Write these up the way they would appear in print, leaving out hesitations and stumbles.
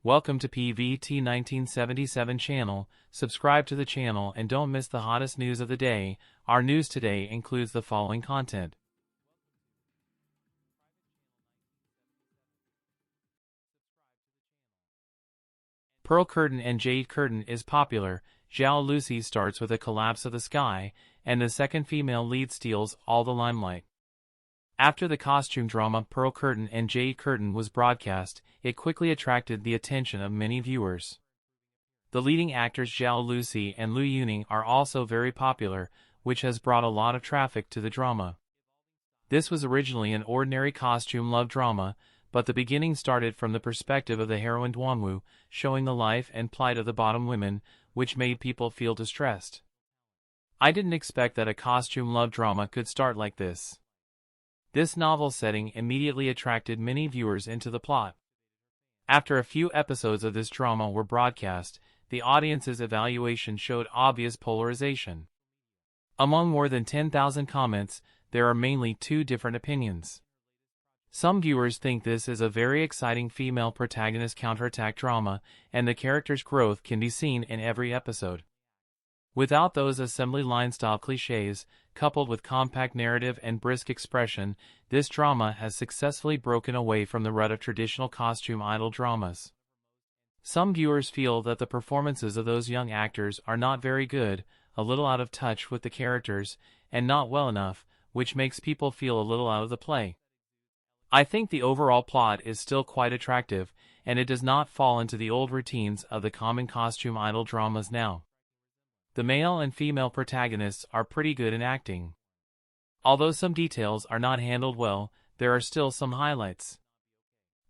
Welcome to PVT 1977 channel. Subscribe to the channel and don't miss the hottest news of the day. Our news today includes the following content. Pearl curtain and jade curtain is popular. Zhaolusi starts with a collapse of the sky, and the second female lead steals all the limelight. After the costume drama Pearl Curtain and Jade Curtain was broadcast, it quickly attracted the attention of many viewers. The leading actors zhaolusi and leowu are also very popular, which has brought a lot of traffic to the drama. This was originally an ordinary costume love drama, but the beginning started from the perspective of the heroine Leowu, showing the life and plight of the bottom women, which made people feel distressed. I didn't expect that a costume love drama could start like this. This novel setting immediately attracted many viewers into the plot. After a few episodes of this drama were broadcast, the audience's evaluation showed obvious polarization. Among more than 10,000 comments, there are mainly two different opinions. Some viewers think this is a very exciting female protagonist counterattack drama, and the character's growth can be seen in every episode. Without those assembly line-style cliches, coupled with compact narrative and brisk expression, this drama has successfully broken away from the rut of traditional costume idol dramas. Some viewers feel that the performances of those young actors are not very good, a little out of touch with the characters, and not well enough, which makes people feel a little out of the play. I think the overall plot is still quite attractive, and it does not fall into the old routines of the common costume idol dramas now. The male and female protagonists are pretty good in acting. Although some details are not handled well, there are still some highlights.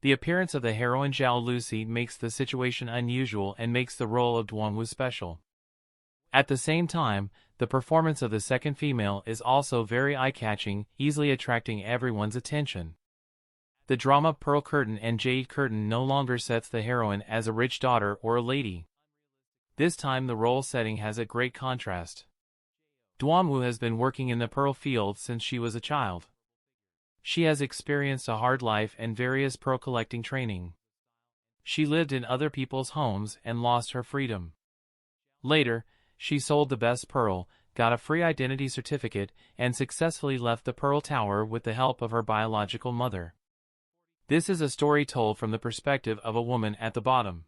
The appearance of the heroine zhaolusi makes the situation unusual and makes the role of Leowu special. At the same time, the performance of the second female is also very eye-catching, easily attracting everyone's attention. The drama Pearl Curtain and Jade Curtain no longer sets the heroine as a rich daughter or a lady. This time the role setting has a great contrast. Leowu has been working in the pearl field since she was a child. She has experienced a hard life and various pearl collecting training. She lived in other people's homes and lost her freedom. Later, she sold the best pearl, got a free identity certificate, and successfully left the Pearl Tower with the help of her biological mother. This is a story told from the perspective of a woman at the bottom.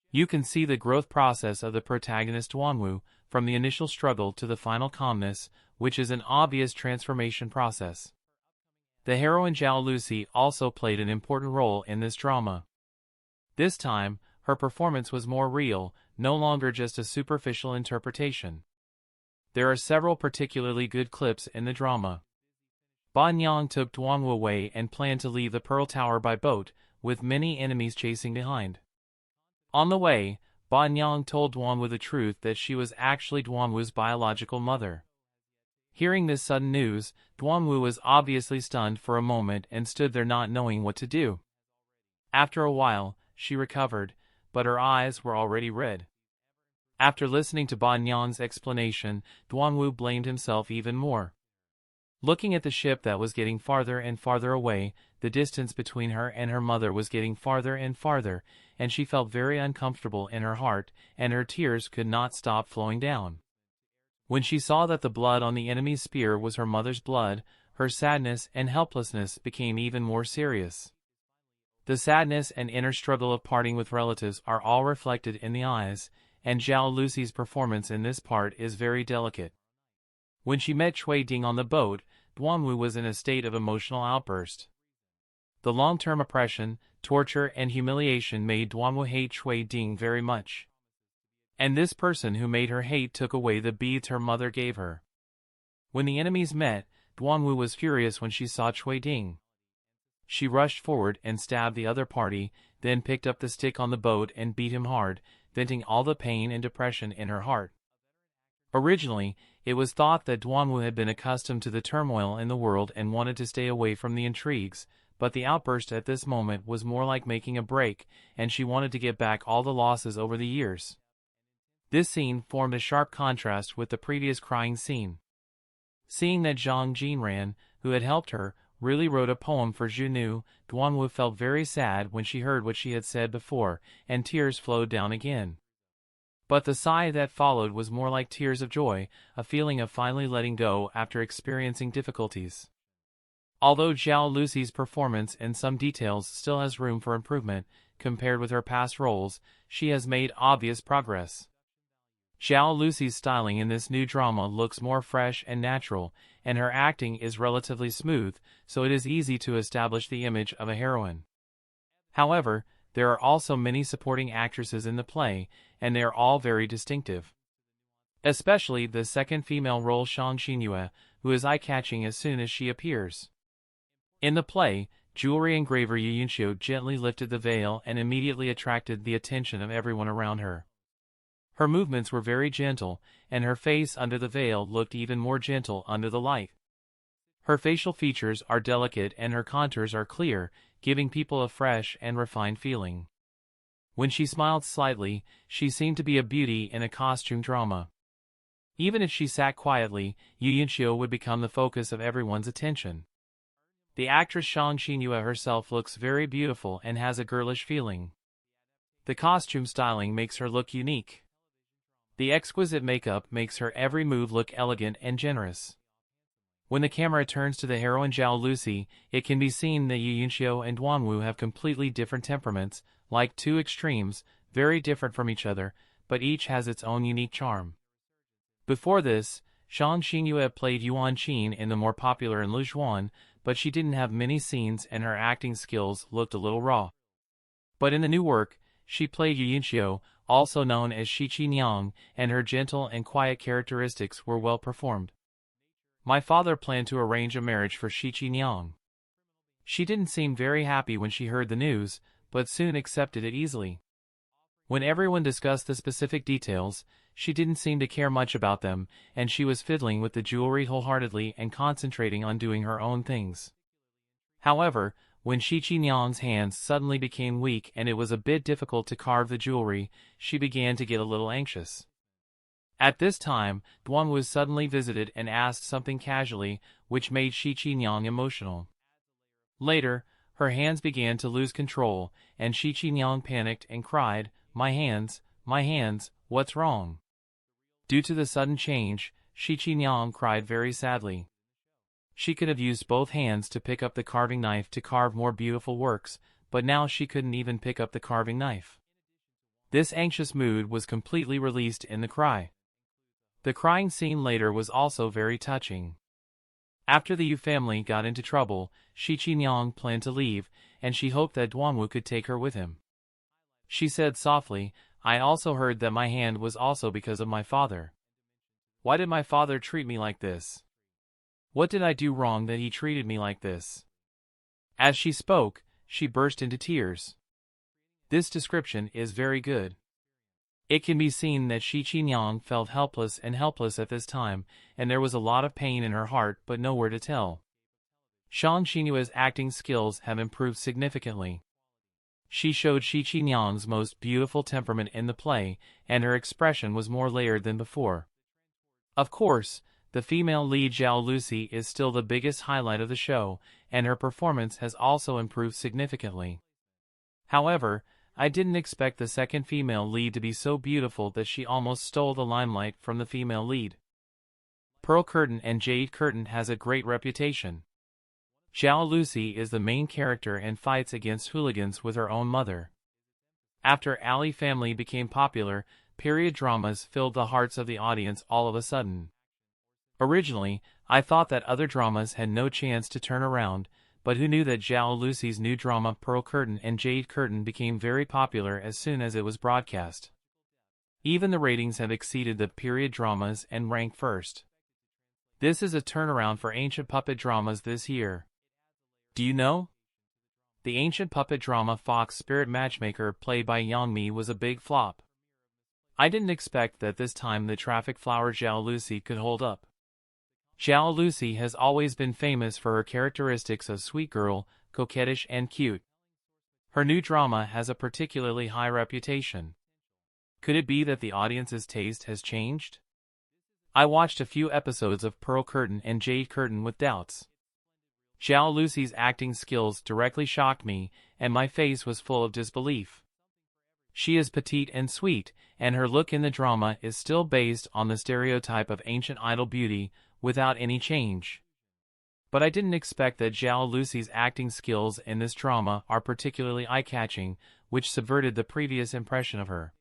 You can see the growth process of the protagonist Leowu, from the initial struggle to the final calmness, which is an obvious transformation process. The heroine zhaolusi also played an important role in this drama. This time, her performance was more real, no longer just a superficial interpretation. There are several particularly good clips in the drama. Ba Nyang took Leowu away and planned to leave the Pearl Tower by boat, with many enemies chasing behind. On the way, Ba Nyang told Leowu the truth that she was actually Leowu's biological mother. Hearing this sudden news, Leowu was obviously stunned for a moment and stood there not knowing what to do. After a while, she recovered, but her eyes were already red. After listening to Ba Nyang's explanation, Leowu blamed himself even more. Looking at the ship that was getting farther and farther away, the distance between her and her mother was getting farther and farther, and she felt very uncomfortable in her heart, and her tears could not stop flowing down. When she saw that the blood on the enemy's spear was her mother's blood, her sadness and helplessness became even more serious. The sadness and inner struggle of parting with relatives are all reflected in the eyes, and zhaolusi's performance in this part is very delicate. When she met Chui Ding on the boat, Leowu was in a state of emotional outburst. The long-term oppression, torture, and humiliation made Leowu hate Chui Ding very much. And this person who made her hate took away the beads her mother gave her. When the enemies met, Leowu was furious when she saw Chui Ding. She rushed forward and stabbed the other party, then picked up the stick on the boat and beat him hard, venting all the pain and depression in her heart. Originally, it was thought that Leowu had been accustomed to the turmoil in the world and wanted to stay away from the intrigues, but the outburst at this moment was more like making a break, and she wanted to get back all the losses over the years. This scene formed a sharp contrast with the previous crying scene. Seeing that Zhang Jinran, who had helped her, really wrote a poem for Zhu. Duanwu felt very sad when she heard what she had said before, and tears flowed down again. But the sigh that followed was more like tears of joy, a feeling of finally letting go after experiencing difficulties. Although Zhaolusi's performance in some details still has room for improvement, compared with her past roles, she has made obvious progress. Zhaolusi's styling in this new drama looks more fresh and natural, and her acting is relatively smooth, so it is easy to establish the image of a heroine. However, there are also many supporting actresses in the play, and they are all very distinctive. Especially the second female role Shang Xingyue, who is eye-catching as soon as she appears. In the play, jewelry engraver Yu Yunxiu gently lifted the veil and immediately attracted the attention of everyone around her. Her movements were very gentle, and her face under the veil looked even more gentle under the light. Her facial features are delicate and her contours are clear, giving people a fresh and refined feeling. When she smiled slightly, she seemed to be a beauty in a costume drama. Even if she sat quietly, Yu Yunxiu would become the focus of everyone's attention. The actress Shang Xingyue herself looks very beautiful and has a girlish feeling. The costume styling makes her look unique. The exquisite makeup makes her every move look elegant and generous. When the camera turns to the heroine Zhaolusi, it can be seen that Yu Yunxiu and Duanwu have completely different temperaments, like two extremes, very different from each other, but each has its own unique charm. Before this, Shang Xingyue played Yuan Qin in the more popular In Lujuan, but she didn't have many scenes and her acting skills looked a little raw. But in the new work, she played Yu Yunxiu, also known as Shi Qingyang, and her gentle and quiet characteristics were well performed. My father planned to arrange a marriage for Shi Qingyang. She didn't seem very happy when she heard the news, but soon accepted it easily. When everyone discussed the specific details, she didn't seem to care much about them, and she was fiddling with the jewelry wholeheartedly and concentrating on doing her own things. However, when Shi Qingyang's hands suddenly became weak and it was a bit difficult to carve the jewelry, she began to get a little anxious. At this time, Duan was suddenly visited and asked something casually, which made Shi Qingyang emotional. Later, her hands began to lose control, and Shi Qingyang panicked and cried, my hands, what's wrong?" Due to the sudden change, Shi Qingyang cried very sadly. She could have used both hands to pick up the carving knife to carve more beautiful works, but now she couldn't even pick up the carving knife. This anxious mood was completely released in the cry. The crying scene later was also very touching. After the Yu family got into trouble, Shi Qingyang planned to leave, and she hoped that Duanwu could take her with him. She said softly, I also heard that my hand was also because of my father. Why did my father treat me like this? What did I do wrong that he treated me like this? As she spoke, she burst into tears. This description is very good. It can be seen that Shi Qingyang felt helpless at this time, and there was a lot of pain in her heart but nowhere to tell. Shang Xinyue's acting skills have improved significantly. She showed Shi Qingyang's most beautiful temperament in the play, and her expression was more layered than before. Of course, the female lead Zhaolusi is still the biggest highlight of the show, and her performance has also improved significantly. However, I didn't expect the second female lead to be so beautiful that she almost stole the limelight from the female lead. Pearl Curtain and Jade Curtain has a great reputation. Zhaolusi is the main character and fights against hooligans with her own mother. After Ali Family became popular, period dramas filled the hearts of the audience all of a sudden. Originally, I thought that other dramas had no chance to turn around, but who knew that Zhaolusi's new drama Pearl Curtain and Jade Curtain became very popular as soon as it was broadcast. Even the ratings have exceeded the period dramas and ranked first. This is a turnaround for ancient puppet dramas this year. Do you know? The ancient puppet drama Fox Spirit Matchmaker played by Yang Mi was a big flop. I didn't expect that this time the traffic flower Zhaolusi could hold up. Zhaolusi has always been famous for her characteristics of sweet girl, coquettish and cute. Her new drama has a particularly high reputation. Could it be that the audience's taste has changed? I watched a few episodes of Pearl Curtain and Jade Curtain with doubts. Zhaolusi's acting skills directly shocked me, and my face was full of disbelief. She is petite and sweet, and her look in the drama is still based on the stereotype of ancient idol beauty, without any change. But I didn't expect that Zhaolusi's acting skills in this drama are particularly eye-catching, which subverted the previous impression of her.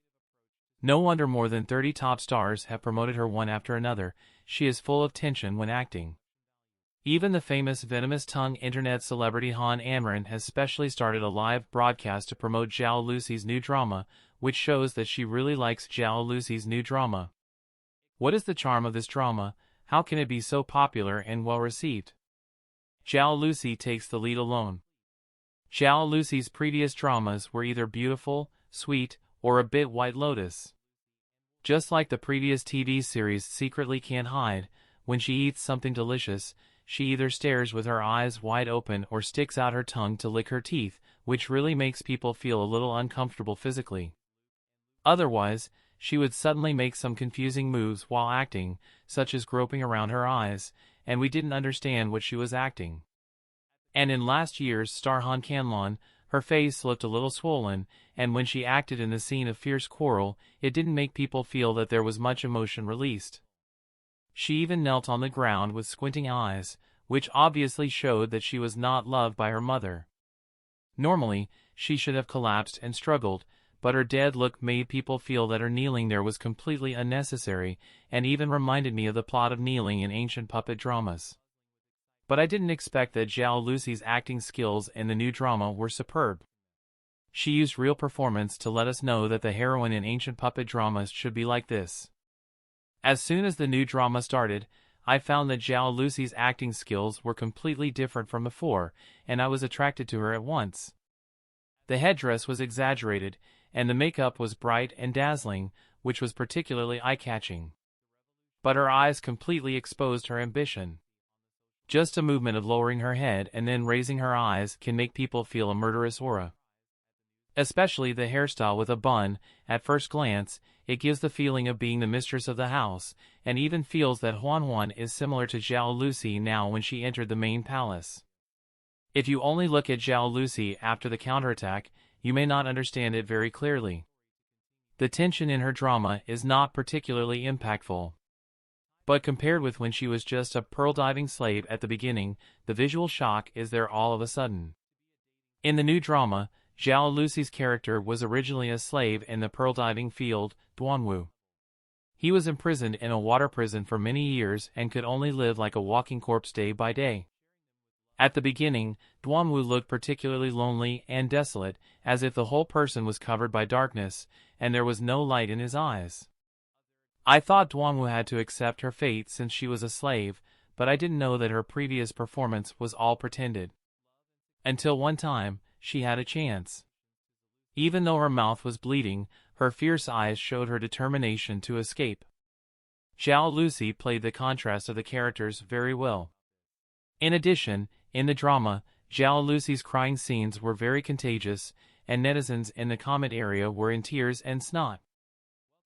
No wonder more than 30 top stars have promoted her one after another. She is full of tension when acting. Even the famous venomous-tongued internet celebrity Han Amran has specially started a live broadcast to promote Zhaolusi's new drama, which shows that she really likes Zhaolusi's new drama. What is the charm of this drama? How can it be so popular and well-received? Zhaolusi takes the lead alone. Zhaolusi's previous dramas were either beautiful, sweet, or a bit White Lotus. Just like the previous TV series Secretly Can't Hide, when she eats something delicious, she either stares with her eyes wide open or sticks out her tongue to lick her teeth, which really makes people feel a little uncomfortable physically. Otherwise, she would suddenly make some confusing moves while acting, such as groping around her eyes, and we didn't understand what she was acting. And in last year's star Han Canlon, her face looked a little swollen, and when she acted in the scene of fierce quarrel, it didn't make people feel that there was much emotion released. She even knelt on the ground with squinting eyes, which obviously showed that she was not loved by her mother. Normally, she should have collapsed and struggled, but her dead look made people feel that her kneeling there was completely unnecessary, and even reminded me of the plot of kneeling in ancient puppet dramas. But I didn't expect that Zhaolusi's acting skills in the new drama were superb. She used real performance to let us know that the heroine in ancient puppet dramas should be like this. As soon as the new drama started, I found that Zhaolusi's acting skills were completely different from before, and I was attracted to her at once. The headdress was exaggerated, and the makeup was bright and dazzling, which was particularly eye-catching. But her eyes completely exposed her ambition. Just a movement of lowering her head and then raising her eyes can make people feel a murderous aura. Especially the hairstyle with a bun, at first glance, it gives the feeling of being the mistress of the house, and even feels that Huan is similar to Zhaolusi now when she entered the main palace. If you only look at Zhaolusi after the counterattack, you may not understand it very clearly. The tension in her drama is not particularly impactful. But compared with when she was just a pearl-diving slave at the beginning, the visual shock is there all of a sudden. In the new drama, Zhaolusi's character was originally a slave in the pearl-diving field, Duanwu. He was imprisoned in a water prison for many years and could only live like a walking corpse day by day. At the beginning, Duanwu looked particularly lonely and desolate, as if the whole person was covered by darkness, and there was no light in his eyes. I thought Duanwu had to accept her fate since she was a slave, but I didn't know that her previous performance was all pretended. Until one time, she had a chance. Even though her mouth was bleeding, her fierce eyes showed her determination to escape. Zhaolusi played the contrast of the characters very well. In addition, in the drama, Zhaolusi's crying scenes were very contagious, and netizens in the comment area were in tears and snot.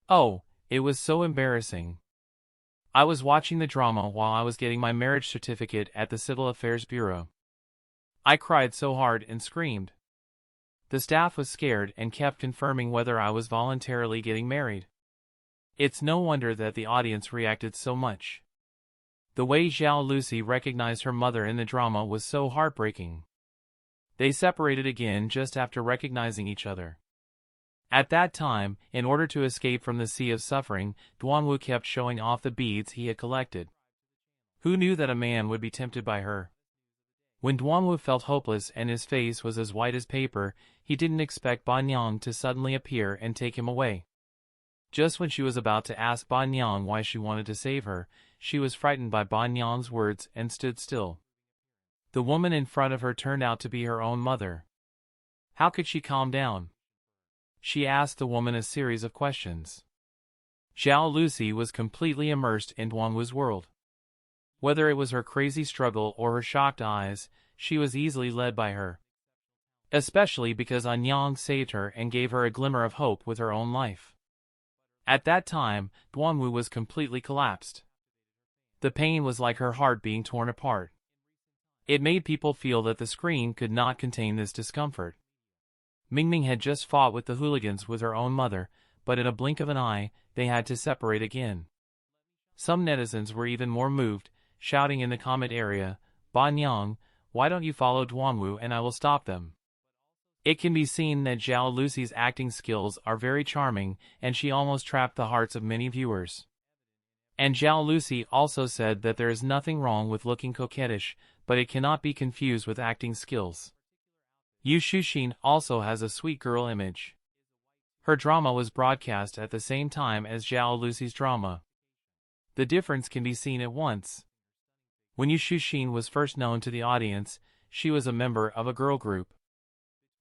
Oh, it was so embarrassing. I was watching the drama while I was getting my marriage certificate at the Civil Affairs Bureau. I cried so hard and screamed. The staff was scared and kept confirming whether I was voluntarily getting married. It's no wonder that the audience reacted so much. The way Zhaolusi recognized her mother in the drama was so heartbreaking. They separated again just after recognizing each other. At that time, in order to escape from the sea of suffering, Duanwu kept showing off the beads he had collected. Who knew that a man would be tempted by her? When Duanwu felt hopeless and his face was as white as paper, he didn't expect Banyang to suddenly appear and take him away. Just when she was about to ask Banyang why she wanted to save her, she was frightened by Banyang's words and stood still. The woman in front of her turned out to be her own mother. How could she calm down? She asked the woman a series of questions. Zhaolusi was completely immersed in Duanwu's world. Whether it was her crazy struggle or her shocked eyes, she was easily led by her. Especially because Anyang saved her and gave her a glimmer of hope with her own life. At that time, Duanwu was completely collapsed. The pain was like her heart being torn apart. It made people feel that the screen could not contain this discomfort. Mingming had just fought with the hooligans with her own mother, but in a blink of an eye, they had to separate again. Some netizens were even more moved, shouting in the comment area, "Ba Nyang, why don't you follow Duanwu and I will stop them." It can be seen that Zhaolusi's acting skills are very charming, and she almost trapped the hearts of many viewers. And Zhaolusi also said that there is nothing wrong with looking coquettish, but it cannot be confused with acting skills. Yu Shuxin also has a sweet girl image. Her drama was broadcast at the same time as Zhaolusi's drama. The difference can be seen at once. When Yu Shuxin was first known to the audience, she was a member of a girl group.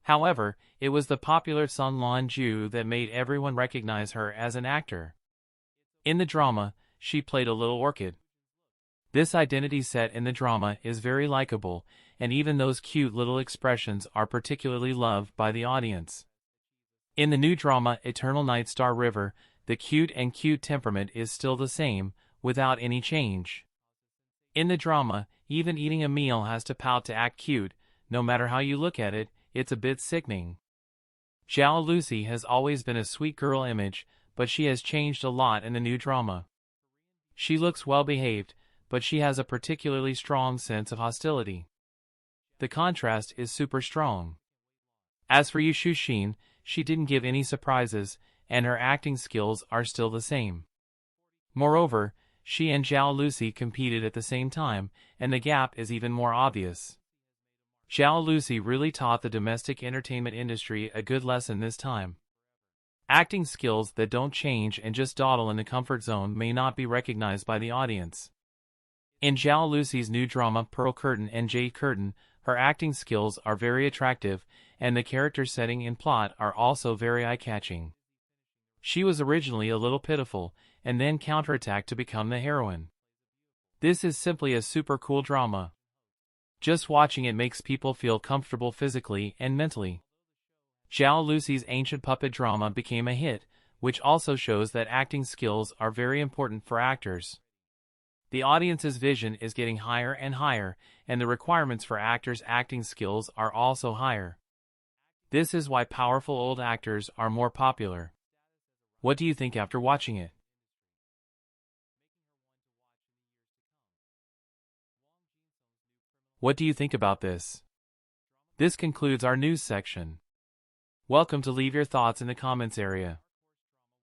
However, it was the popular Sun Lan Ju that made everyone recognize her as an actor. In the drama, she played a little orchid. This identity set in the drama is very likable, and even those cute little expressions are particularly loved by the audience. In the new drama Eternal Night Star River, the cute temperament is still the same, without any change. In the drama, even eating a meal has to pout to act cute. No matter how you look at it, it's a bit sickening. Zhaolusi has always been a sweet girl image, but she has changed a lot in the new drama. She looks well behaved, but she has a particularly strong sense of hostility. The contrast is super strong. As for Yu Shuxin, she didn't give any surprises, and her acting skills are still the same. Moreover, she and Zhaolusi competed at the same time, and the gap is even more obvious. Zhaolusi really taught the domestic entertainment industry a good lesson this time. Acting skills that don't change and just dawdle in the comfort zone may not be recognized by the audience. In Zhaolusi's new drama Pearl Curtain and Jade Curtain, her acting skills are very attractive, and the character setting and plot are also very eye-catching. She was originally a little pitiful, and then counterattacked to become the heroine. This is simply a super cool drama. Just watching it makes people feel comfortable physically and mentally. Zhaolusi's ancient puppet drama became a hit, which also shows that acting skills are very important for actors. The audience's vision is getting higher and higher, and the requirements for actors' acting skills are also higher. This is why powerful old actors are more popular. What do you think after watching it? What do you think about this? This concludes our news section. Welcome to leave your thoughts in the comments area.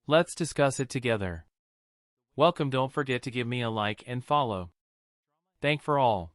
Let's discuss it together. Welcome, don't forget to give me a like and follow. Thank for all.